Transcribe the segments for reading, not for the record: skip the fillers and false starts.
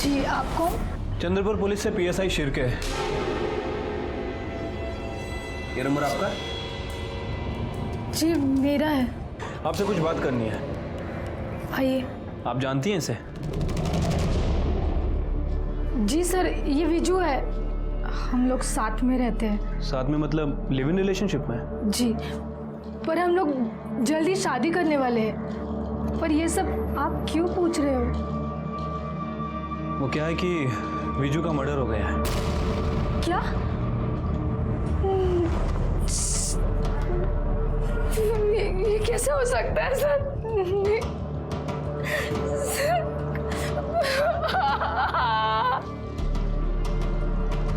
जी, आप कौन? चंद्रपुर पुलिस से पीएसआई शिर्के। ये नंबर आपका? जी मेरा है। आपसे कुछ बात करनी है। आइए। आप जानती हैं इसे? जी सर, ये विजू है, हम लोग साथ में रहते हैं। साथ में मतलब लिव इन रिलेशनशिप में? जी, पर हम लोग जल्दी शादी करने वाले हैं। पर ये सब आप क्यों पूछ रहे हो? वो क्या है कि विजू का मर्डर हो गया है। क्या? ये कैसे हो सकता है सर?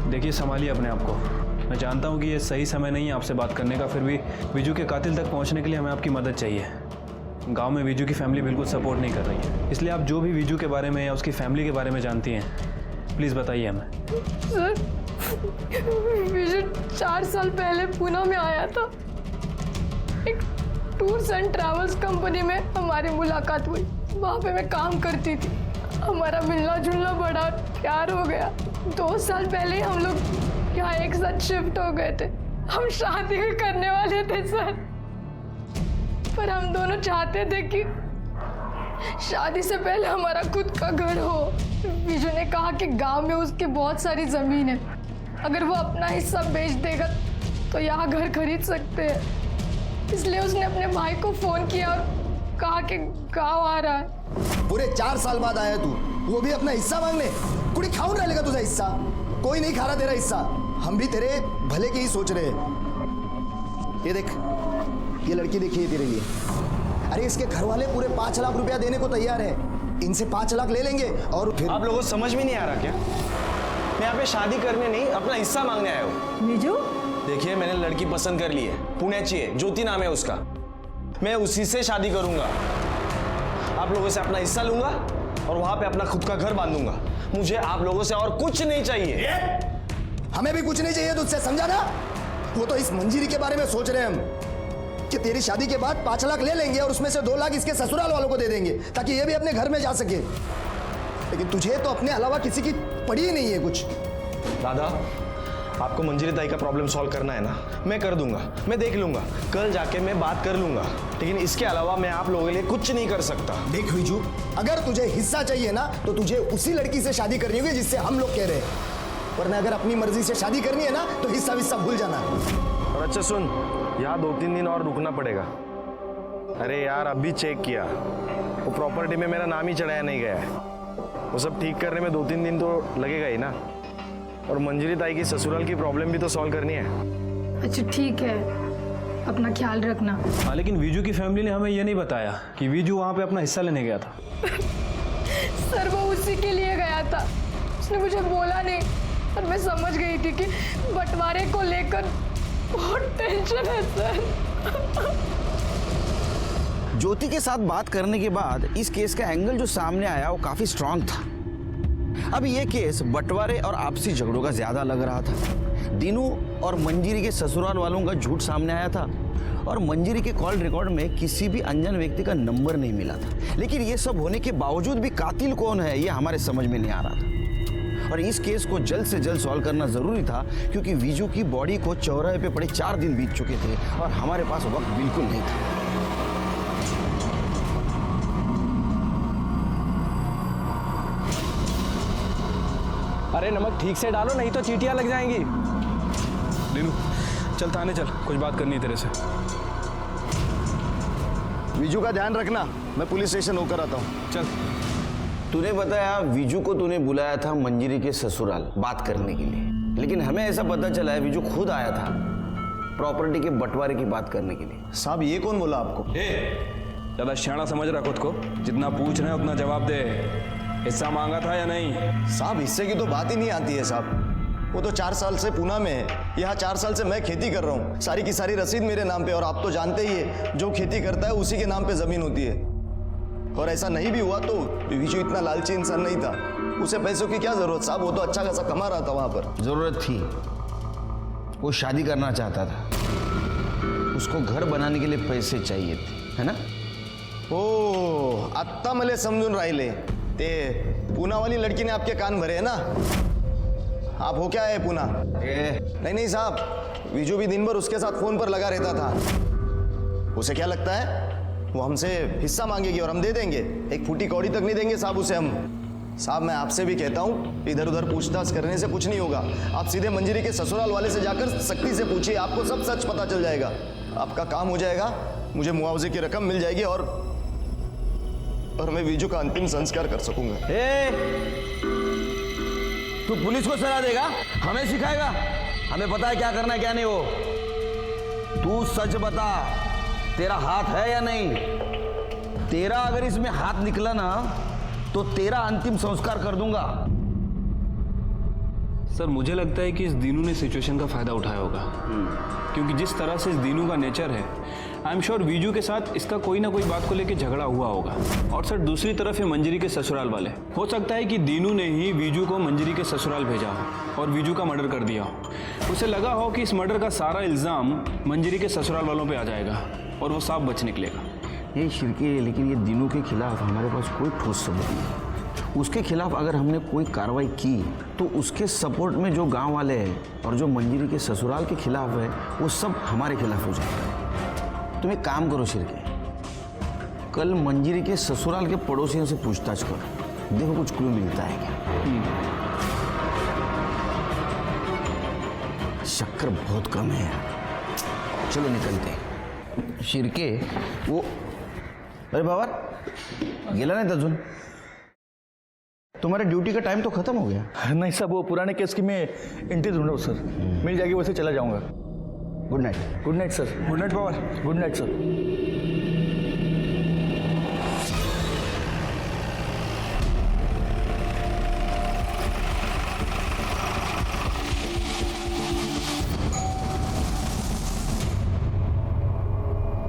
देखिए, संभालिए अपने आप को। मैं जानता हूँ कि ये सही समय नहीं है आपसे बात करने का, फिर भी विजू के कातिल तक पहुँचने के लिए हमें आपकी मदद चाहिए। गांव में विजू की फैमिली बिल्कुल सपोर्ट नहीं कर रही है, इसलिए आप जो भी विजू के बारे में या उसकी फैमिली के बारे में जानती हैं प्लीज़ बताइए हमें। सर, विजू 4 साल पहले पुणे में आया था। एक टूर्स एंड ट्रैवल्स कंपनी में हमारी मुलाकात हुई। वहाँ पे मैं काम करती थी। हमारा मिलना जुलना बड़ा प्यार हो गया। 2 साल पहले हम लोग यहाँ एक साथ शिफ्ट हो गए थे। हम शादी भी करने वाले थे सर, पर हम दोनों चाहते थे कि शादी से पहले हमारा खुद का घर हो। विजू ने कहा कि गांव में उसकी बहुत सारी जमीन है, अगर वो अपना हिस्सा बेच देगा तो यहाँ घर खरीद सकते हैं। इसलिए उसने अपने भाई को फोन किया और कहा कि गांव आ रहा है। पूरे 4 साल बाद आया तू, वो भी अपना हिस्सा मांगने? कुड़ी खाऊं डालेगा तुझा हिस्सा? कोई नहीं खा रहा तेरा हिस्सा। हम भी तेरे भले के ही सोच रहे हैं। ये देख, ये लड़की देखिए तेरे लिए। अरे इसके घर वाले पूरे 5 लाख रुपया देने को तैयार है। इनसे 5 लाख ले लेंगे और फिर। आप लोगों को समझ में नहीं आ रहा क्या? मैं यहाँ पे शादी करने नहीं, अपना हिस्सा मांगने आया हूँ। विजू, देखिए, मैंने लड़की पसंद कर ली है, पुण्याची है, ज्योति नाम है उसका। मैं उसी से शादी करूंगा। आप लोगों से अपना हिस्सा लूंगा और वहां पे अपना खुद का घर बांधूंगा। मुझे आप लोगों से और कुछ नहीं चाहिए। हमें भी कुछ नहीं चाहिए तुझसे, समझा ना? वो तो इस मंजीरी के बारे में सोच रहे हैं हम कि तेरी शादी के बाद 5 लाख ले लेंगे और उसमें से 2 लाख इसके ससुराल वालों को दे देंगे ताकि ये भी अपने घर में जा सके। लेकिन तुझे तो अपने अलावा किसी की पड़ी ही नहीं है कुछ। दादा, आपको मंजीरी ताई का प्रॉब्लम सॉल्व करना है ना, मैं कर दूंगा, मैं देख लूंगा, कल जाके मैं बात कर लूंगा। लेकिन इसके अलावा मैं आप लोगों के लिए कुछ नहीं कर सकता। देख विजू, अगर तुझे हिस्सा चाहिए ना तो तुझे उसी लड़की से शादी करनी होगी जिससे हम लोग कह रहे हैं, वरना अगर अपनी मर्जी से शादी करनी है ना तो हिस्सा विस्सा भूल जाना। और अच्छा सुन, यहाँ 2-3 दिन और रुकना पड़ेगा। अरे यार, अभी चेक किया, वो प्रॉपर्टी में मेरा नाम ही चढ़ाया नहीं गया है। वो सब ठीक करने में 2-3 दिन तो लगेगा ही ना। और मंजरी ताई की ससुराल की प्रॉब्लम भी तो सॉल्व करनी है। अच्छा ठीक है, अपना ख्याल रखना। हाँ, लेकिन विजू की फैमिली ने हमें ये नहीं बताया कि विजू वहाँ पे अपना हिस्सा लेने गया था। सर, वो उसी के लिए गया था, उसने मुझे बोला नहीं। और मैं समझ गई थी कि बंटवारे को लेकर बहुत टेंशन है सर। ज्योति के साथ बात करने के बाद इस केस का एंगल जो सामने आया वो काफी स्ट्रांग था। अब ये केस बंटवारे और आपसी झगड़ों का ज्यादा लग रहा था। दीनू और मंजीरी के ससुराल वालों का झूठ सामने आया था और मंजीरी के कॉल रिकॉर्ड में किसी भी अनजान व्यक्ति का नंबर नहीं मिला था। लेकिन ये सब होने के बावजूद भी कातिल कौन है ये हमारे समझ में नहीं आ रहा था। और इस केस को जल्द से जल्द सॉल्व करना जरूरी था क्योंकि विजू की बॉडी को चौराहे पे पड़े 4 दिन बीत चुके थे और हमारे पास वक्त बिल्कुल नहीं था। अरे नमक ठीक से डालो, नहीं तो चींटियां लग जाएंगी। दीनू, चल थाने चल, कुछ बात करनी है तेरे से। विजू का ध्यान रखना, मैं पुलिस स्टेशन होकर आता हूँ। चल। तूने बताया विजू को तूने बुलाया था मंजीरी के ससुराल बात करने के लिए, लेकिन हमें ऐसा पता चला है विजू खुद आया था प्रॉपर्टी के बंटवारे की बात करने के लिए। साहब, ये कौन बोला आपको? ज्यादा शाना समझ रहा खुद को, जितना पूछ रहे हैं उतना जवाब दे। हिस्सा मांगा था या नहीं? साहब, हिस्से की तो बात ही नहीं आती है साहब। वो तो 4 साल से पुणे में है, यहाँ 4 साल से मैं खेती कर रहा हूँ। सारी की सारी रसीद मेरे नाम पे, और आप तो जानते ही है जो खेती करता है उसी के नाम पे जमीन होती है। और ऐसा नहीं भी हुआ तो विजू इतना लालची इंसान नहीं था, उसे पैसों की क्या जरूरत साहब, वो तो अच्छा खासा कमा रहा था वहां पर। जरूरत थी, वो शादी करना चाहता था, उसको घर बनाने के लिए पैसे चाहिए थे, है ना? ओ, आत्ता मले समजून राहिले ते पूना वाली लड़की ने आपके कान भरे हैं ना? आप हो क्या है पूना? नहीं साहब, विजू भी दिन भर उसके साथ फोन पर लगा रहता था। उसे क्या लगता है वो हमसे हिस्सा मांगेगी और हम दे देंगे? एक फूटी कौड़ी तक नहीं देंगे साहब उसे हम। साहब मैं आपसे भी कहता हूँ, इधर उधर पूछताछ करने से कुछ नहीं होगा। आप सीधे मंजरी के ससुराल वाले से जाकर सख्ती से पूछिए, आपको सब सच पता चल जाएगा। आपका काम हो जाएगा, मुझे मुआवजे की रकम मिल जाएगी और मैं विजू का अंतिम संस्कार कर सकूंगा। तू पुलिस को सलाह देगा, हमें सिखाएगा? हमें पता है क्या करना है क्या नहीं। वो तू सच बता, तेरा हाथ है या नहीं? तेरा अगर इसमें हाथ निकला ना तो तेरा अंतिम संस्कार कर दूंगा। सर मुझे लगता है कि इस दीनू ने सिचुएशन का फायदा उठाया होगा, क्योंकि जिस तरह से इस दीनू का नेचर है, आई एम श्योर विजू के साथ इसका कोई ना कोई बात को लेकर झगड़ा हुआ होगा। और सर दूसरी तरफ है मंजरी के ससुराल वाले। हो सकता है कि दीनू ने ही विजू को मंजरी के ससुराल भेजा हो और विजू का मर्डर कर दिया हो। उसे लगा हो कि इस मर्डर का सारा इल्ज़ाम मंजरी के ससुराल वालों पे आ जाएगा और वो साफ बच निकलेगा। ये शिरके, लेकिन ये दीनू के खिलाफ हमारे पास कोई ठोस सबूत नहीं। उसके खिलाफ अगर हमने कोई कार्रवाई की तो उसके सपोर्ट में जो गांव वाले हैं और जो मंजरी के ससुराल के खिलाफ है वो सब हमारे खिलाफ हो जाएगा। तुम एक काम करो शिरके, कल मंजरी के ससुराल के पड़ोसियों से पूछताछ करो, देखो कुछ क्लू मिलता है क्या। शक्कर बहुत कम है यार। चलो निकलते हैं। शिरके वो, अरे बाबा गेला नहीं अजून? तुम्हारे ड्यूटी का टाइम तो खत्म हो गया। नहीं साहब, वो पुराने केस की मैं एंट्री ढूंढ रहा हूँ सर, मिल जाएगी वैसे चला जाऊंगा। Good night. Good night sir. Good night Pawar. Good night sir.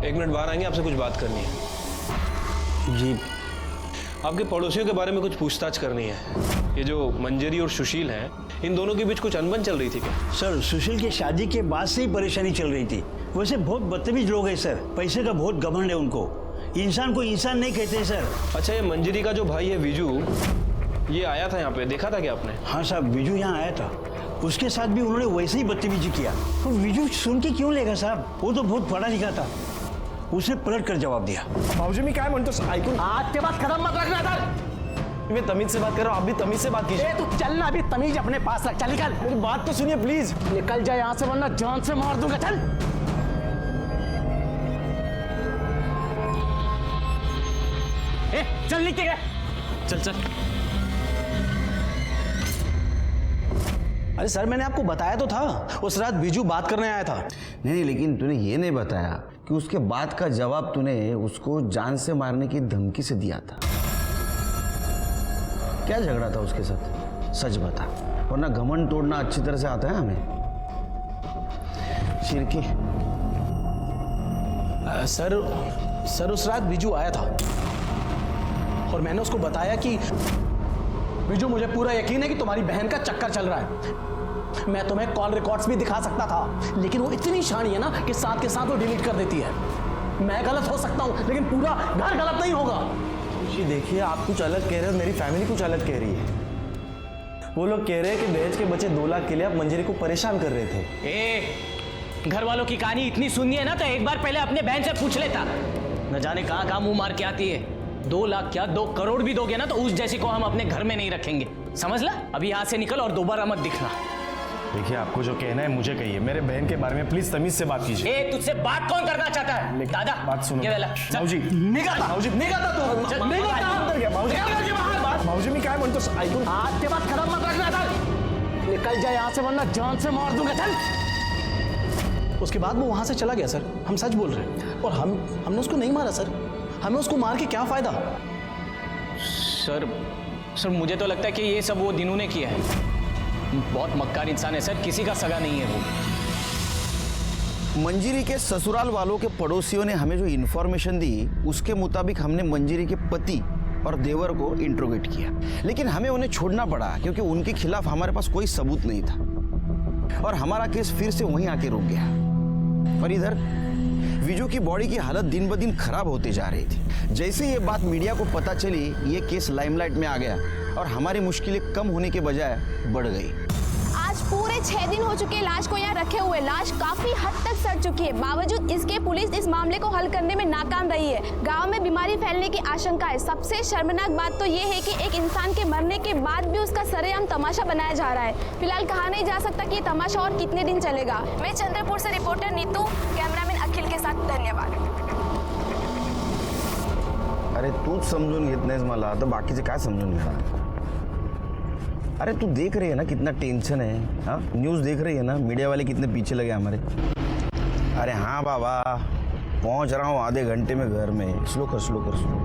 एक मिनट बाहर आएंगे, आपसे कुछ बात करनी है। जी। आपके पड़ोसियों के बारे में कुछ पूछताछ करनी है। ये जो मंजरी और सुशील हैं, इन दोनों के बीच कुछ अनबन चल रही थी क्या? सर सुशील की शादी के बाद से ही परेशानी चल रही थी। वैसे बहुत बदतमीज लोग हैं सर, पैसे का बहुत घमंड है उनको। इंसान को इंसान नहीं कहते सर। अच्छा, ये मंजरी का जो भाई है विजू, ये आया था यहाँ पे, देखा था क्या आपने? हाँ साहब, विजू यहाँ आया था, उसके साथ भी उन्होंने वैसे ही बदतमीजी किया। तो विजू सुन के क्यों लेगा साहब, वो तो बहुत पढ़ा लिखा था। उसने पलट कर जवाब दिया। भाऊजी मी काय म्हणतो ऐकून आज के बाद कदम मत रखना इधर। मैं तमीज से बात कर रहा हूँ, आप भी तमीज से बात कीजिए। तू चल ना, अभी तमीज अपने पास रख। चल निकल, मेरी बात तो सुनिए प्लीज। निकल जा यहाँ से वरना जान से मार दूंगा। चल। चल नीचे गए। चल चल। अरे सर, मैंने आपको बताया तो था, उस रात बिजू बात करने आया था। नहीं, लेकिन तूने ये नहीं बताया कि उसके बाद का जवाब तूने उसको जान से मारने की धमकी से दिया था। क्या झगड़ा था उसके साथ, सच बता, वरना घमंड तोड़ना अच्छी तरह से आता है हमें। शिरके, सर उस रात बिजू आया था और मैंने उसको बताया कि बिजू, मुझे पूरा यकीन है कि तुम्हारी बहन का चक्कर चल रहा है। मैं तुम्हें कॉल रिकॉर्ड्स भी दिखा सकता था, लेकिन वो इतनी शानी है ना कि साथ के साथ वो डिलीट कर देती है। मैं गलत हो सकता हूं, लेकिन पूरा घर गलत नहीं होगा। जी देखिए, आप कुछ अलग कह रहे हो, मेरी फैमिली कुछ अलग कह रही है। वो लोग कह रहे हैं कि दहेज के बचे 2 लाख के लिए आप मंजरी को परेशान कर रहे थे। घर वालों की कहानी इतनी सुननी है ना तो एक बार पहले अपने बहन से पूछ लेता। न जाने कहाँ कहाँ मुंह मार के आती है। 2 लाख क्या 2 करोड़ भी दोगे ना तो उस जैसी को हम अपने घर में नहीं रखेंगे, समझ ला। अभी यहाँ से निकल और दोबारा मत दिखना। देखिए, आपको जो कहना है मुझे कहिए, मेरे बहन के बारे में प्लीज तमीज से बात कीजिए। ए, तुझसे बात कौन करना चाहता है? दादा बात सुनो। ये वाला, चल। भाऊजी निकलता भाऊजी तू अंदर गया। भाऊजी मी काय म्हणतो ऐकून। आज के बाद कदम मत रखना इधर। निकल जा यहाँ से वरना जान से मार दूंगा। चल। उसके बाद वो वहां से चला गया सर। हम सच बोल रहे हैं और हमने उसको नहीं मारा सर। हमें उसको मार के क्या फायदा। सर मुझे तो लगता है कि ये सब वो दिनों ने किया है। बहुत मक्कार इंसान है सर, किसी का सगा नहीं है वो। मंजरी के ससुराल वालों के पड़ोसियों ने हमें जो इन्फॉर्मेशन दी उसके मुताबिक हमने मंजरी के पति और देवर को इंट्रोगेट किया, लेकिन हमें उन्हें छोड़ना पड़ा क्योंकि उनके खिलाफ हमारे पास कोई सबूत नहीं था और हमारा केस फिर से वहीं आके रुक गया। और इधर विजू की बॉडी की हालत दिन ब दिन खराब होती जा रही थी। जैसे ये बात मीडिया को पता चली, ये केस लाइमलाइट में आ गया और हमारी मुश्किलें कम होने के बजाय बढ़ गई। आज पूरे 6 दिन हो चुके लाश को यहाँ रखे हुए। लाश काफी हद तक सड़ चुकी है। बावजूद इसके पुलिस इस मामले को हल करने में नाकाम रही है। गांव में बीमारी फैलने की आशंका है। सबसे शर्मनाक बात तो ये है कि एक इंसान के मरने के बाद भी उसका सरेआम तमाशा बनाया जा रहा है। फिलहाल कहा नहीं जा सकता कि ये तमाशा और कितने दिन चलेगा। मैं चंद्रपुर से रिपोर्टर नीतू, कैमरामैन अखिल के साथ धन्यवाद। अरे तूच समजून घेत नाहीस मला, तर बाकीचे काय समजून घेणार? अरे तू देख रही है ना कितना टेंशन है, हाँ न्यूज़ देख रही है ना, मीडिया वाले कितने पीछे लगे हमारे। अरे हाँ बाबा, पहुंच रहा हूँ आधे घंटे में घर में। स्लो कर स्लो कर स्लो।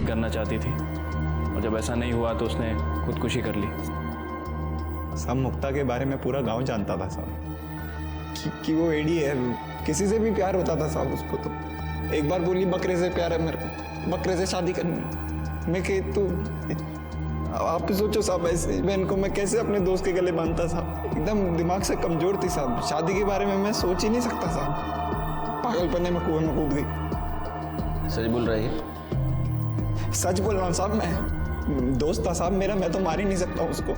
करना चाहती थी और जब ऐसा नहीं हुआ तो उसने खुदकुशी कर ली। सब मुक्ता के बारे में पूरा गांव जानता था साहब कि वो एडी है। किसी से भी प्यार होता था साहब उसको। तो एक बार बोली बकरे से प्यार है मेरे को, बकरे से शादी करनी। मैं कह तो आप सोचो साहब, ऐसे बहन को मैं कैसे अपने दोस्त के गले बांधता साहब। एकदम दिमाग से कमजोर थी साहब। शादी के बारे में मैं सोच ही नहीं सकता साहब। पागलपने में कुएं में कूद गई। सच बोल रही है? सच बोल रहा हूँ साहब। मैं दोस्त था साहब मेरा, मैं तो मार ही नहीं सकता उसको।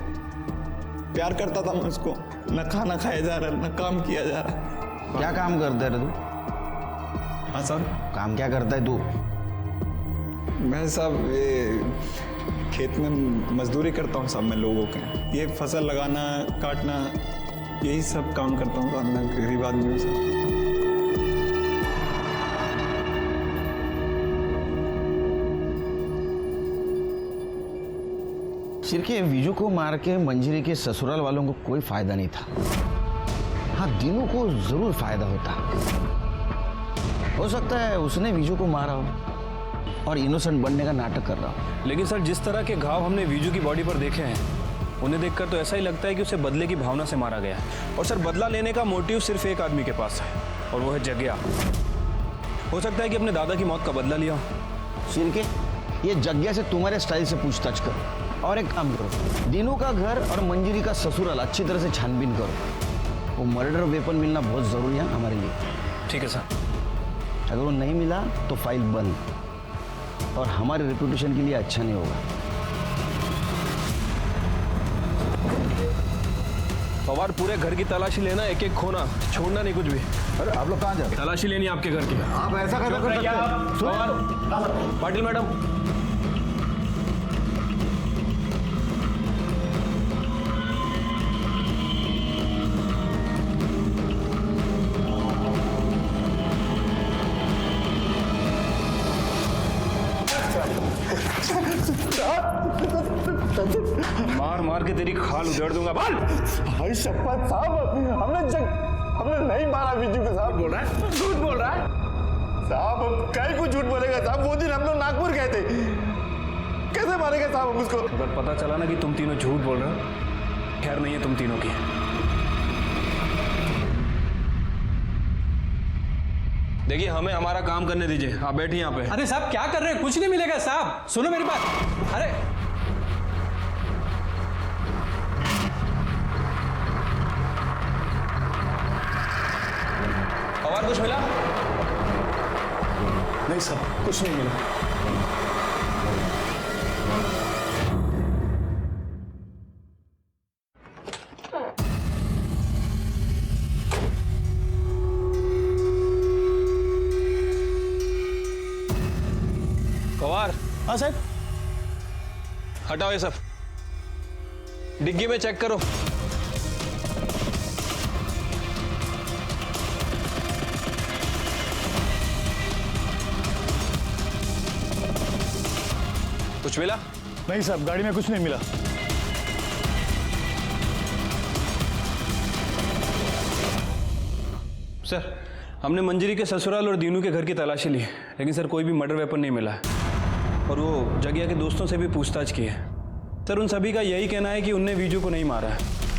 प्यार करता था मैं उसको। न खाना खाया जा रहा, न काम किया जा रहा। क्या काम करता है तू? हाँ साहब। काम क्या करता है तू? मैं साहब ये खेत में मजदूरी करता हूँ साहब। मैं लोगों के ये फसल लगाना, काटना, यही सब काम करता हूँ साहब। मैं गरीब आदमी हूँ साहब। सिर्के विजू को मार के मंजिरी के ससुराल वालों को कोई फायदा नहीं था। हाँ दीनू को जरूर फायदा होता। हो सकता है उसने विजू को मारा हो और इनोसेंट बनने का नाटक कर रहा हो। लेकिन सर, जिस तरह के घाव हमने विजू की बॉडी पर देखे हैं, उन्हें देखकर तो ऐसा ही लगता है कि उसे बदले की भावना से मारा गया है। और सर, बदला लेने का मोटिव सिर्फ एक आदमी के पास है और वो है जग्या। हो सकता है कि अपने दादा की मौत का बदला लिया हो। सिरके, ये जग्या से तुम्हारे स्टाइल से पूछताछ करो और एक काम करो, दीनू का घर और मंजिरी का ससुराल अच्छी तरह से छानबीन करो। वो मर्डर वेपन मिलना बहुत जरूरी है हमारे लिए। ठीक है सर। अगर वो नहीं मिला तो फाइल बंद और हमारे रेपुटेशन के लिए अच्छा नहीं होगा। पवार, पूरे घर की तलाशी लेना, एक एक खोना, छोड़ना नहीं कुछ भी। अरे आप लोग कहाँ जा रहे हैं? तलाशी लेनी है आपके घर की। आप ऐसा कैसे कर सकते हैं? पवार, पाटिल मैडम, मार मार के तेरी खाल उधेड़ दूंगा। बाल भाई शपथ साहब, हमने नहीं मारा विजू को। साहब बोल रहा है, झूठ बोल रहा है साहब। कहीं को झूठ बोलेगा साहब? वो दिन हम लोग नागपुर गए थे, कैसे मारेगा साहब हम उसको? अगर पता चला ना कि तुम तीनों झूठ बोल रहे हो, खैर नहीं है तुम तीनों की। देखिए, हमें हमारा काम करने दीजिए। आप बैठिए यहाँ पे। अरे साहब क्या कर रहे हैं? कुछ नहीं मिलेगा साहब, सुनो मेरी बात। अरे और कुछ मिला? नहीं साहब, कुछ नहीं मिला। पवार। हाँ सर। हटाओ ये सब, डिग्गी में चेक करो। कुछ मिला? नहीं साहब, गाड़ी में कुछ नहीं मिला। सर, हमने मंजरी के ससुराल और दीनू के घर की तलाशी ली, लेकिन सर कोई भी मर्डर वेपन नहीं मिला है। और वो जगिया के दोस्तों से भी पूछताछ की है। सर, उन सभी का यही कहना है कि उनने विजू को नहीं मारा है।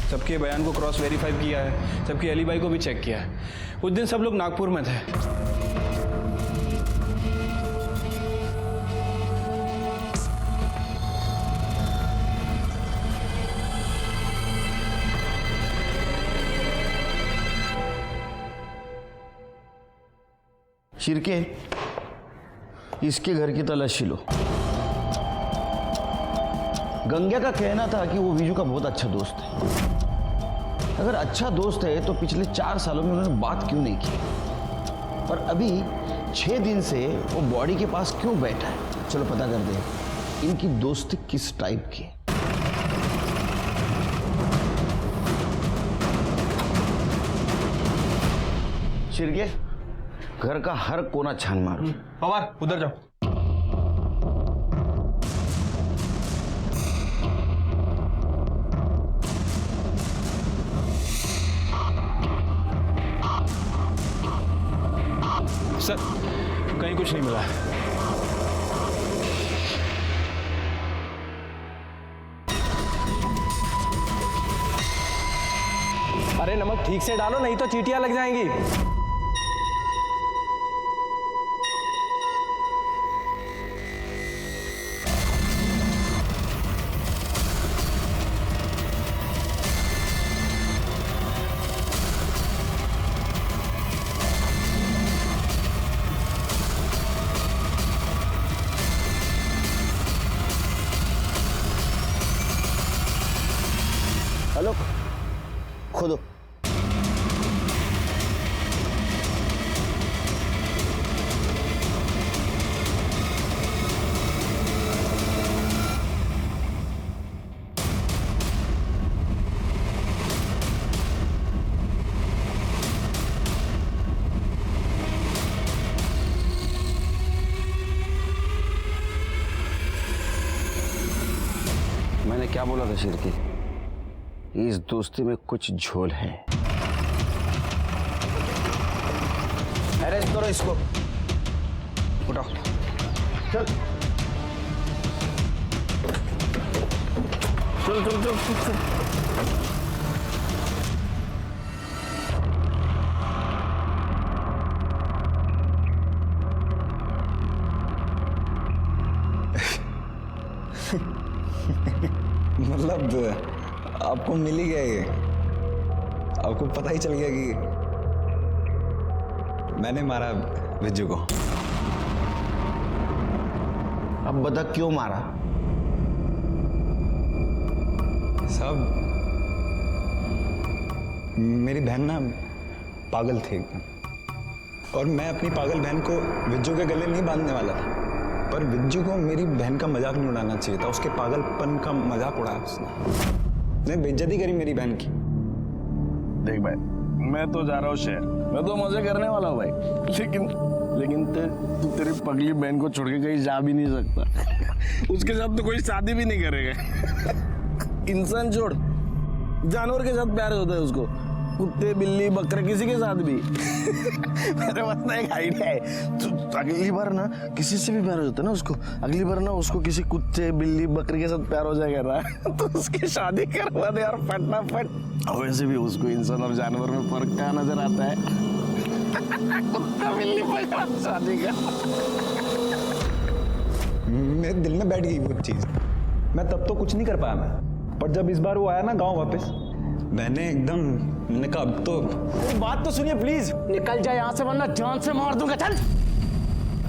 सबके बयान को क्रॉस वेरीफाई किया है, सबकी एलिबाई को भी चेक किया है। उस दिन सब लोग नागपुर में थे। शिरके, इसके घर की तलाशी लो। गंगा का कहना था कि वो विजू का बहुत अच्छा दोस्त है। अगर अच्छा दोस्त है तो पिछले 4 सालों में उन्होंने बात क्यों नहीं की, और अभी 6 दिन से वो बॉडी के पास क्यों बैठा है? चलो पता कर दे इनकी दोस्ती किस टाइप की है। शिरके, घर का हर कोना छान मारो। पवार उधर जाओ। सर, कहीं कुछ नहीं मिला। अरे नमक ठीक से डालो, नहीं तो चींटियां लग जाएंगी। हेलो, खोदो। मैंने क्या बोला था शिरके? इस दोस्ती में कुछ झोल है। अरेस्ट करो इसको। उठाओ। चल चल चल चल चल। मतलब आपको मिल ही गया ये? आपको पता ही चल गया कि मैंने मारा विज्जू को? अब बता क्यों मारा? साहब, मेरी बहन ना पागल थी एकदम, और मैं अपनी पागल बहन को विज्जू के गले नहीं बांधने वाला था, पर विज्जू को मेरी बहन का मजाक नहीं उड़ाना चाहिए था। उसके पागलपन का मजाक उड़ाया उसने बेइज्जती करी मेरी बहन की। देख भाई, मैं तो जा रहा हूँ शहर, मैं तो मजे करने वाला हूँ भाई, लेकिन तू तेरी पगली बहन को छोड़ के कहीं जा भी नहीं सकता। उसके साथ तो कोई शादी भी नहीं करेगा। इंसान छोड़, जानवर के साथ प्यार होता है उसको, कुत्ते बिल्ली बकरे किसी के साथ भी। मेरे पास ना एक आइडिया है, तो अगली बार ना किसी से भी प्यार हो जाता है ना उसको, अगली बार ना उसको किसी कुत्ते बिल्ली बकरी के साथ प्यार हो जाएगा ना, तो उसकी शादी करवा दे यार फटाफट। और वैसे भी उसको इंसान और जानवर में फर्क क्या नजर आता है? कुत्ता बिल्ली बकरा शादी का। मेरे दिल में बैठ गई वो चीज। मैं तब तो कुछ नहीं कर पाया मैं, पर जब इस बार वो आया ना गांव वापस, मैंने कहा अब तो। बात तो सुनिए प्लीज। निकल जाए यहाँ से वरना जान से मार दूंगा। चल।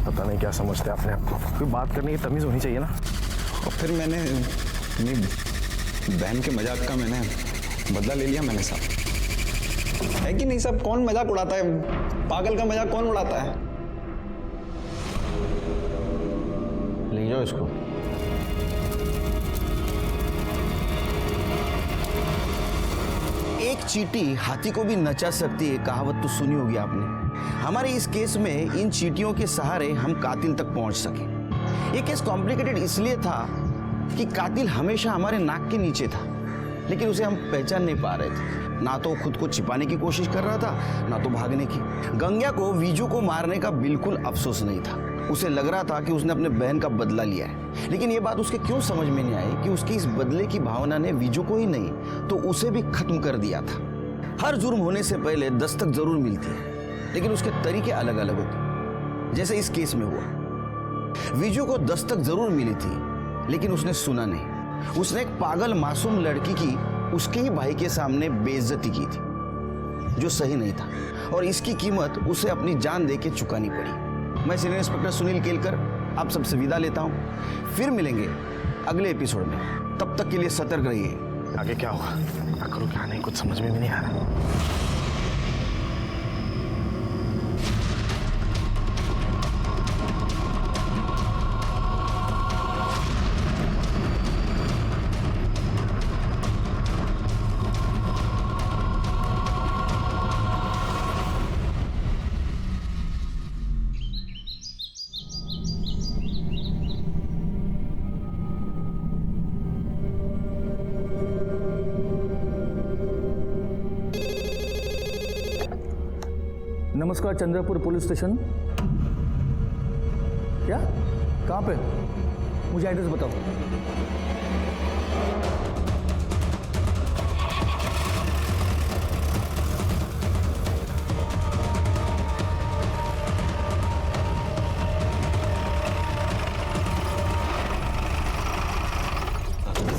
पता नहीं क्या समझते अपने आप को, कोई बात करने की तमीज होनी चाहिए ना। और फिर मैंने अपनी बहन के मजाक का मैंने बदला ले लिया मैंने साहब। है कि नहीं साहब? कौन मजाक उड़ाता है? पागल का मजाक कौन उड़ाता है? ले जाओ इसको। एक चींटी हाथी को भी नचा सकती है, कहावत तो सुनी होगी आपने। हमारे इस केस में इन चींटियों के सहारे हम कातिल तक पहुंच सके। ये केस कॉम्प्लिकेटेड इसलिए था कि कातिल हमेशा हमारे नाक के नीचे था, लेकिन उसे हम पहचान नहीं पा रहे थे। ना तो खुद को छिपाने की कोशिश कर रहा था, ना तो भागने की। गंगा को विजू को मारने का बिल्कुल अफसोस नहीं था। उसे लग रहा था कि उसने अपने बहन का बदला लिया है, लेकिन ये बात उसके क्यों समझ में नहीं आई कि उसकी इस बदले की भावना ने विजू को ही नहीं तो उसे भी खत्म कर दिया था। हर जुर्म होने से पहले दस्तक जरूर मिलती है, लेकिन उसके तरीके अलग अलग होते। जैसे इस केस में हुआ, विजू को दस्तक जरूर मिली थी, लेकिन उसने सुना नहीं। उसने एक पागल मासूम लड़की की उसके ही भाई के सामने बेइज्जती की थी, जो सही नहीं था, और इसकी कीमत उसे अपनी जान दे के चुकानी पड़ी। मैं सीनियर इंस्पेक्टर सुनील केलकर आप सबसे विदा लेता हूँ। फिर मिलेंगे अगले एपिसोड में। तब तक के लिए सतर्क रहिए। आगे क्या होगा, क्या करूँ क्या नहीं, कुछ समझ में भी नहीं आ रहा। नमस्कार, चंद्रपुर पुलिस स्टेशन। क्या? कहाँ पे? मुझे एड्रेस बताओ।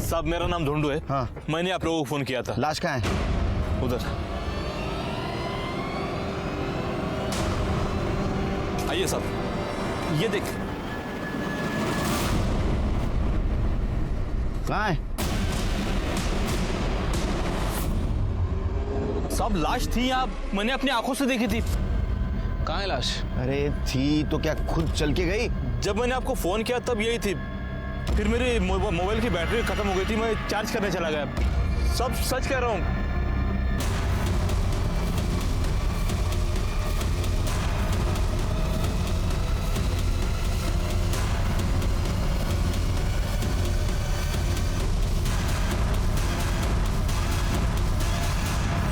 साहब मेरा नाम ढूंढू है। हाँ। मैंने आप लोगों को फोन किया था। लाश कहाँ है? उधर आइए साहब, ये देख। कहाँ है? साहब लाश थी यहाँ, मैंने अपनी आंखों से देखी थी। कहाँ है लाश? अरे थी तो क्या खुद चल के गई? जब मैंने आपको फोन किया तब यही थी। फिर मेरी मोबाइल की बैटरी खत्म हो गई थी, मैं चार्ज करने चला गया। सब सच कह रहा हूँ।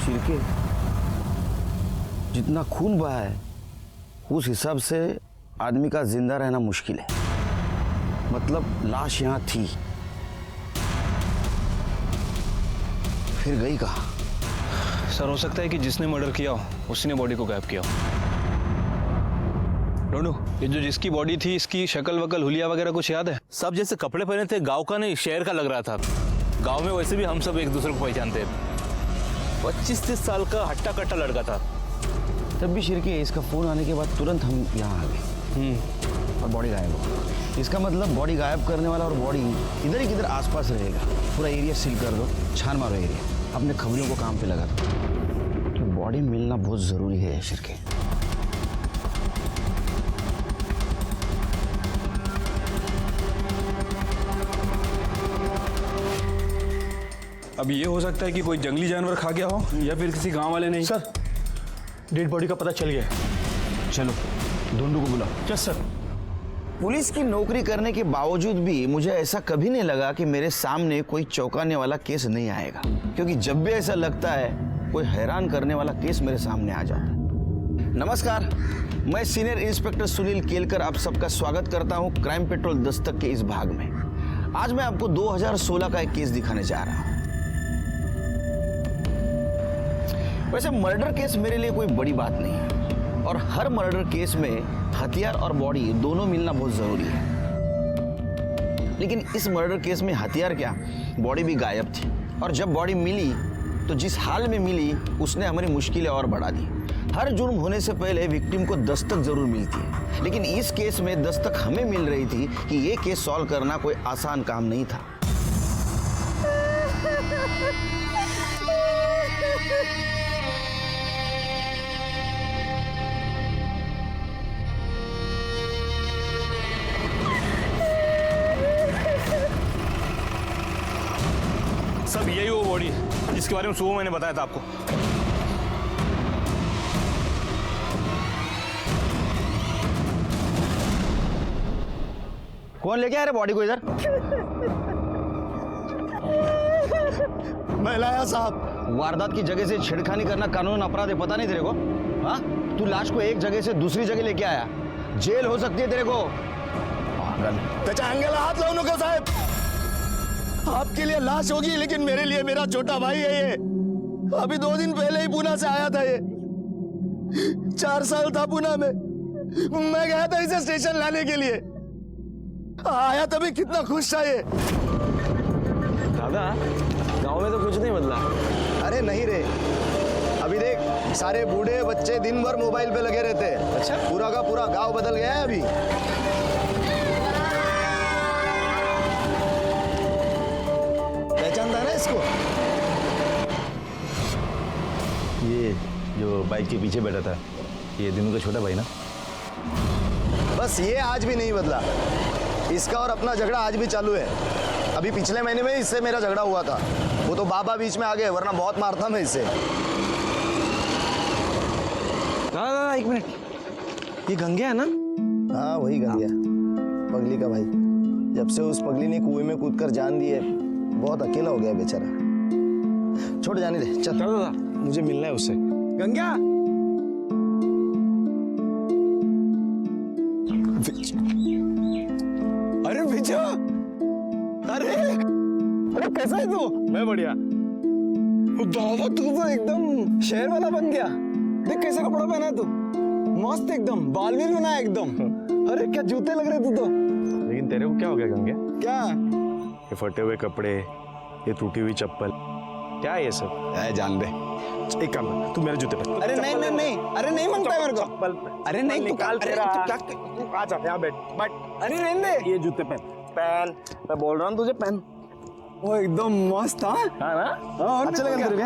शिरके, जितना खून बहा है उस हिसाब से आदमी का जिंदा रहना मुश्किल है। मतलब लाश यहाँ थी, फिर गई कहाँ? सर हो सकता है कि जिसने मर्डर किया हो उसी ने बॉडी को गायब किया हो। ढूंढू, ये जो जिसकी बॉडी थी इसकी शक्ल वकल हुलिया वगैरह कुछ याद है? सब जैसे कपड़े पहने थे, गांव का नहीं शहर का लग रहा था। गांव में वैसे भी हम सब एक दूसरे को पहचानते हैं। 25-30 साल का हट्टा कट्टा लड़का था। तब भी शिरके, इसका फोन आने के बाद तुरंत हम यहाँ आ गए और बॉडी गायब हो। इसका मतलब बॉडी गायब करने वाला और बॉडी इधर ही किधर आसपास रहेगा। पूरा एरिया सील कर दो, छान मारो एरिया, अपने खबरियों को काम पे लगा दो। तो बॉडी मिलना बहुत जरूरी है शिरके। अब ये हो सकता है कि कोई जंगली जानवर खा गया हो या फिर किसी गांव वाले ने। सर, डेड बॉडी का पता चल गया। चलो ढूंढू को बुलाओ। Yes sir. पुलिस की नौकरी करने के बावजूद भी मुझे ऐसा कभी नहीं लगा कि मेरे सामने कोई चौंकाने वाला केस नहीं आएगा, क्योंकि जब भी ऐसा लगता है कोई हैरान करने वाला केस मेरे सामने आ जाता है। नमस्कार, मैं सीनियर इंस्पेक्टर सुनील केलकर आप सबका स्वागत करता हूं क्राइम पेट्रोल दस्तक के इस भाग में। आज मैं आपको 2016 का एक केस दिखाने जा रहा हूं। वैसे मर्डर केस मेरे लिए कोई बड़ी बात नहीं है और हर मर्डर केस में हथियार और बॉडी दोनों मिलना बहुत जरूरी है। लेकिन इस मर्डर केस में हथियार क्या, बॉडी भी गायब थी। और जब बॉडी मिली तो जिस हाल में मिली उसने हमारी मुश्किलें और बढ़ा दी। हर जुर्म होने से पहले विक्टिम को दस्तक जरूर मिलती है, लेकिन इस केस में दस्तक हमें मिल रही थी कि ये केस सॉल्व करना कोई आसान काम नहीं था। सब यही वो बॉडी है जिसके बारे में सुबह मैंने बताया था आपको। कौन लेके आ रहे बॉडी को इधर? मैं लाया साहब। वारदात की जगह से छेड़खानी करना कानून अपराध है, पता नहीं तेरे को? हाँ, तू लाश को एक जगह से दूसरी जगह लेके आया, जेल हो सकती है तेरे को। पागल। त्याच्या अंगाला हात लावू नका साहेब। आपके लिए लाश होगी लेकिन मेरे लिए मेरा छोटा भाई है ये। अभी 2 दिन पहले ही पुणे से आया था ये। 4 साल था पुणे में। मैं गया था इसे स्टेशन लाने के लिए। आया तभी कितना खुश था ये। दादा, गांव में तो कुछ नहीं बदला। अरे नहीं रे, अभी देख सारे बूढ़े बच्चे दिन भर मोबाइल पे लगे रहते हैं। अच्छा, पूरा का पूरा गांव बदल गया है अभी। पहचानता ना इसको? ये जो बाइक के पीछे बैठा था, ये दिनू का छोटा भाई ना? बस ये आज भी नहीं बदला। इसका और अपना झगड़ा आज भी चालू है। अभी पिछले महीने में इससे मेरा झगड़ा हुआ था, वो तो बाबा बीच में आ गए, वरना बहुत मारता मैं इससे। दादा एक मिनट, ये गंगे है ना? हाँ वही गंगे, पगली का भाई। जब से उस पगली ने कुएं में कूदकर जान दी है, बहुत अकेला हो गया बेचारा। छोड़ जाने दे, चल। दादा मुझे मिलना है उससे। गंगा अरे विजय, अरे कैसा है तू? मैं बढ़िया। बाबा तू तो एकदम शहर वाला बन गया। देख कैसा कपड़ा पहना है तू, मस्त एकदम, बाल भी बना है एकदम। अरे क्या जूते लग रहे तू तो। लेकिन तेरे को क्या हो गया गंगे? क्या? ये फटे हुए कपड़े, ये टूटी हुई चप्पल, क्या है ये सब? जान दे, एक काम कर, तू मेरे जूते पहन। अरे नहीं नहीं नहीं, अरे नहीं मानता है मेरे को। चप्पल, अरे नहीं, तू निकाल अरे तेरा। तू क्या? तू आ जा यहाँ बैठ। अरे नहीं दे, ये जूते पहन, पहन। मैं बोल रहा हूँ तुझे पहन। वो एकदम मस्त। हाँ हाँ ना? हाँ, अच्छा लगा तेरे को?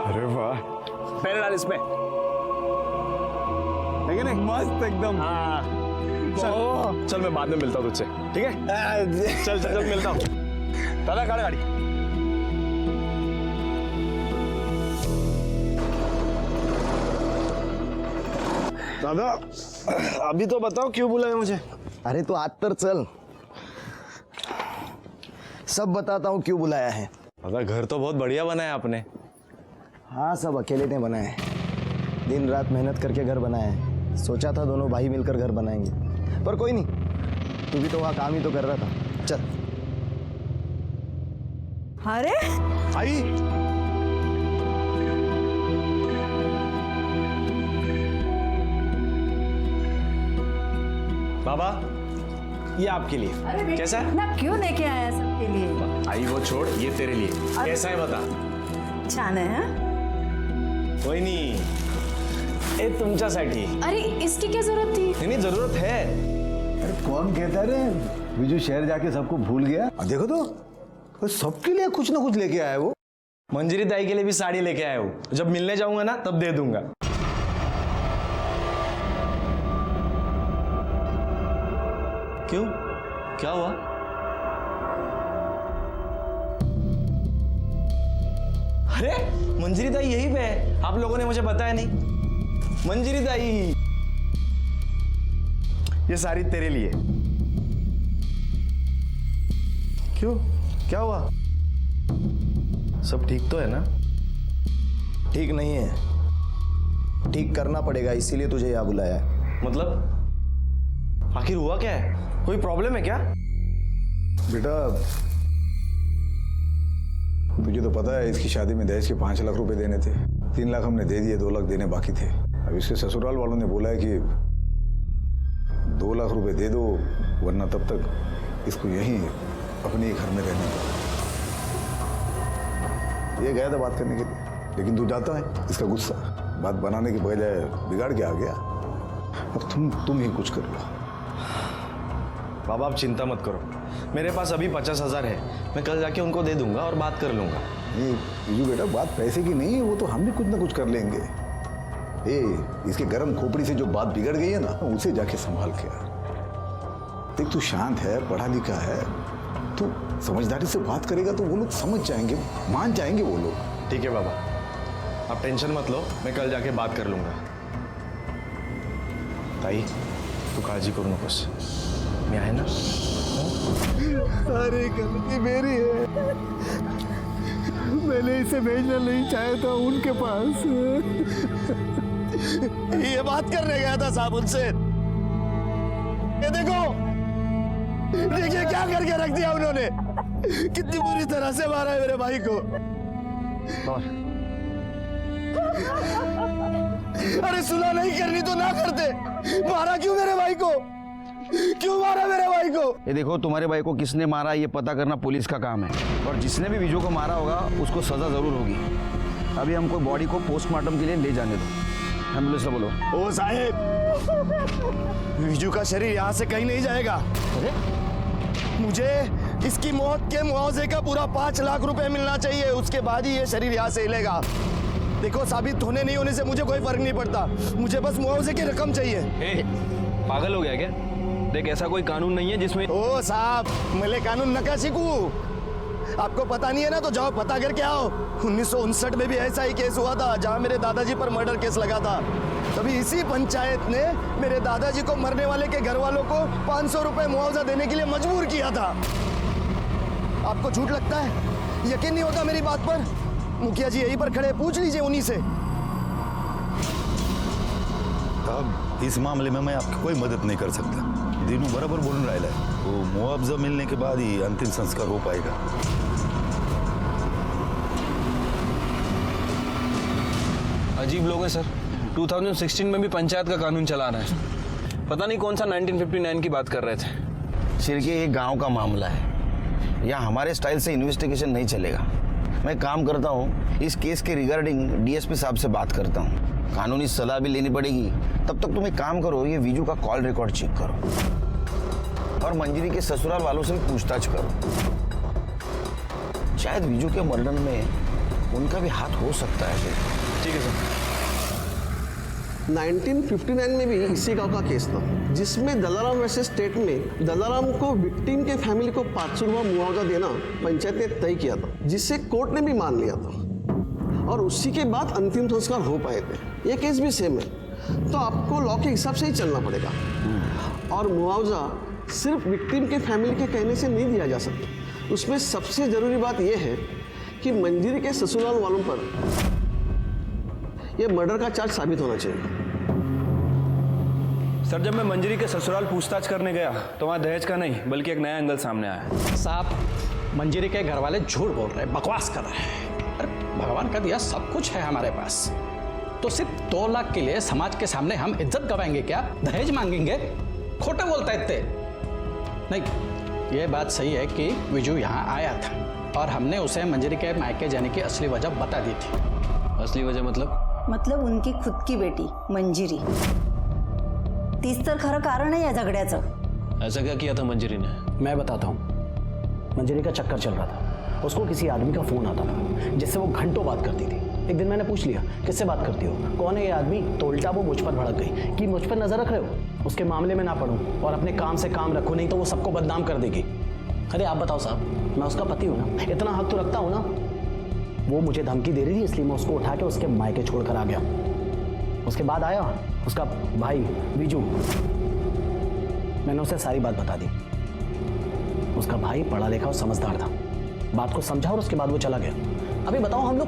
अरे वाह, पहन डाल इसमें, ठीक है नहीं? मस्त एकदम। हाँ चल, चल मैं बाद में मिलता हूँ तुझसे, ठीक है? चल चल चल मिलता हूँ। दादा गाड़ी गाड़ी। दादा अभी तो बताओ क्यों बुलाया मुझे? अरे तो आज तर चल, सब बताता हूँ क्यों बुलाया है। दादा घर तो बहुत बढ़िया बनाया आपने। हाँ सब अकेले ने बनाया है, दिन रात मेहनत करके घर बनाया है। सोचा था दोनों भाई मिलकर घर बनाएंगे, पर कोई नहीं, तू भी तो वहाँ काम ही तो कर रहा था। चल। अरे आई बाबा, ये आपके लिए। कैसा है? ना क्यों लेके आया सबके लिए? आई वो छोड़, ये तेरे लिए। कैसा है बता? छान आहे हा? कोई नहीं, ये तुमच्यासाठी। अरे इसकी क्या जरूरत थी? नहीं जरूरत है। अरे कौन कहता रे विजू शहर जाके सबको भूल गया? देखो तो सबके लिए कुछ ना कुछ लेके आया वो। मंजरी दाई के लिए भी साड़ी लेके आया हूँ, जब मिलने जाऊंगा ना तब दे दूंगा। क्यों, क्या हुआ? अरे मंजरी दाई यहीं पे है, आप लोगों ने मुझे बताया नहीं। मंजरी दाई, ये साड़ी तेरे लिए। क्यों, क्या हुआ? सब ठीक तो है ना? ठीक नहीं है, ठीक करना पड़ेगा, इसीलिए तुझे यहाँ बुलाया है। मतलब आखिर हुआ क्या है? कोई प्रॉब्लम है क्या? बेटा तुझे तो पता है इसकी शादी में दहेज के 5 लाख रुपए देने थे। 3 लाख हमने दे दिए, 2 लाख देने बाकी थे। अब इसके ससुराल वालों ने बोला है कि 2 लाख रुपए दे दो, वरना तब तक इसको यहीं अपने ही घर में रहने दो। ये गया था बात करने के लिए, लेकिन तू जाता है, इसका गुस्सा बात बनाने के बजाय बिगाड़ के आ गया। अब तुम ही कुछ कर लो। बाबा आप चिंता मत करो, मेरे पास अभी 50,000 है, मैं कल जाके उनको दे दूंगा और बात कर लूंगा। ये विजू बेटा बात पैसे की नहीं है, वो तो हम भी कुछ ना कुछ कर लेंगे। इसके गर्म खोपड़ी से जो बात बिगड़ गई है ना, उसे जाके संभाल के आ। देख तू शांत है, पढ़ा लिखा है, तू समझदारी से बात करेगा तो वो लोग समझ जाएंगे, मान जाएंगे वो लोग। ठीक है बाबा, आप टेंशन मत लो, मैं कल जाके बात कर लूंगा। ताई तू काळजी करू नकोस, मैं आहे ना। अरे गलती मेरी है, मैंने इसे भेजना नहीं चाहा था उनके पास। ये बात करने गया था साहब उनसे। ये देखो, देखिए क्या करके रख दिया उन्होंने, कितनी बुरी तरह से मारा है मेरे भाई को। अरे सुलह नहीं करनी तो ना करते, मारा क्यों मेरे भाई को? क्यों मारा मेरे भाई को? ये देखो, तुम्हारे भाई को किसने मारा ये पता करना पुलिस का काम है, और जिसने भी विजू को मारा होगा उसको सजा जरूर होगी। अभी हमको बॉडी को पोस्टमार्टम के लिए ले जाने दो। एम्बुलेंस बोलो। ओ साहेब, विजू का शरीर यहाँ से कहीं नहीं जाएगा। अरे मुझे इसकी मौत के मुआवजे का पूरा 5 लाख रुपए मिलना चाहिए, उसके बाद ही ये शरीर यहाँ से हिलेगा। देखो, साबित होने नहीं होने से मुझे कोई फर्क नहीं पड़ता, मुझे बस मुआवजे की रकम चाहिए। पागल हो गया क्या? देख, ऐसा कोई कानून नहीं है जिसमें। ओ साहब, मैले कानून नका सीखू। आपको पता नहीं है ना, तो जाओ पता करके आओ। 1959 में भी ऐसा ही केस हुआ था, जहां मेरे दादाजी पर मर्डर केस लगा था। तभी इसी पंचायत ने मेरे दादाजी को मरने वाले के घर वालों को 500 रुपए मुआवजा देने के लिए मजबूर किया था। आपको झूठ लगता है? यकीन नहीं होता मेरी बात पर? मुखिया जी यहीं पर खड़े, पूछ लीजिए उन्हीं से। अब इस मामले में मैं आपकी कोई मदद नहीं कर सकता। दीनू बराबर बोल रहा है, वो मुआवजा मिलने के बाद ही अंतिम संस्कार हो पाएगा। अजीब लोग हैं सर। 2016 में भी पंचायत का कानून चला रहे हैं। पता नहीं कौन सा 1959 की बात कर रहे थे। शिरके, ये गांव का मामला है, यहाँ हमारे स्टाइल से इन्वेस्टिगेशन नहीं चलेगा। मैं काम करता हूँ, इस केस के रिगार्डिंग डीएसपी साहब से बात करता हूँ, कानूनी सलाह भी लेनी पड़ेगी। तब तक तुम एक काम करो, ये विजू का कॉल रिकॉर्ड चेक करो और मंजरी के ससुराल वालों से भी पूछताछ करो। शायद विजू के मर्डर में उनका भी हाथ हो सकता है। ठीक है सर। 1959 में भी इसी गांव का केस था, जिसमें दलाराम वर्सेस स्टेट में दलाराम को विक्टिम के फैमिली को 500 रुपया मुआवजा देना पंचायत ने तय किया था, जिसे कोर्ट ने भी मान लिया था और उसी के बाद अंतिम संस्कार हो पाए थे। ये केस भी सेम है, तो आपको लॉ के हिसाब से ही चलना पड़ेगा और मुआवजा सिर्फ विक्टिम के फैमिली के कहने से नहीं दिया जा सकता। उसमें सबसे जरूरी बात यह है कि मंजरी के ससुराल वालों पर यह मर्डर का चार्ज साबित होना चाहिए। सर, जब मैं मंजरी के ससुराल पूछताछ करने गया तो वहाँ दहेज का नहीं बल्कि एक नया एंगल सामने आया। साहब, मंजरी के घर वाले झूठ बोल रहे हैं, बकवास कर रहे हैं। अरे भगवान का दिया सब कुछ है हमारे पास, तो सिर्फ 2 लाख के लिए समाज के सामने हम इज्जत गवाएंगे क्या? दहेज मांगेंगे? खोटे बोलता है इतने। नहीं, ये बात सही है कि विजू यहाँ आया था और हमने उसे मंजरी के मायके जाने की असली वजह बता दी थी। असली वजह मतलब उनकी खुद की बेटी मंजिरी, तीच तर खरं कारण आहे या झगड्याचं। ऐसा क्या किया था मंजरी ने? मैं बताता हूँ। मंजरी का चक्कर चल रहा था, उसको किसी आदमी का फोन आता था जिससे वो घंटों बात करती थी। एक दिन मैंने पूछ लिया, किससे बात करती हो, कौन है ये आदमी? तो उल्टा वो मुझ पर भड़क गई कि मुझ पर नजर रख रहे हो, उसके मामले में ना पढ़ूं और अपने काम से काम रखो, नहीं तो वो सबको बदनाम कर देगी। अरे आप बताओ साहब, मैं उसका पति हूँ ना, इतना हक तो रखता हूँ ना। वो मुझे धमकी दे रही थी, इसलिए मैं उसको उठा के उसके मायके छोड़कर आ गया। उसके बाद आया उसका भाई विजू, मैंने उसे सारी बात बता दी। उसका भाई पढ़ा लिखा और समझदार था, बात को समझा और उसके बाद वो चला गया। अभी बताओ हम लोग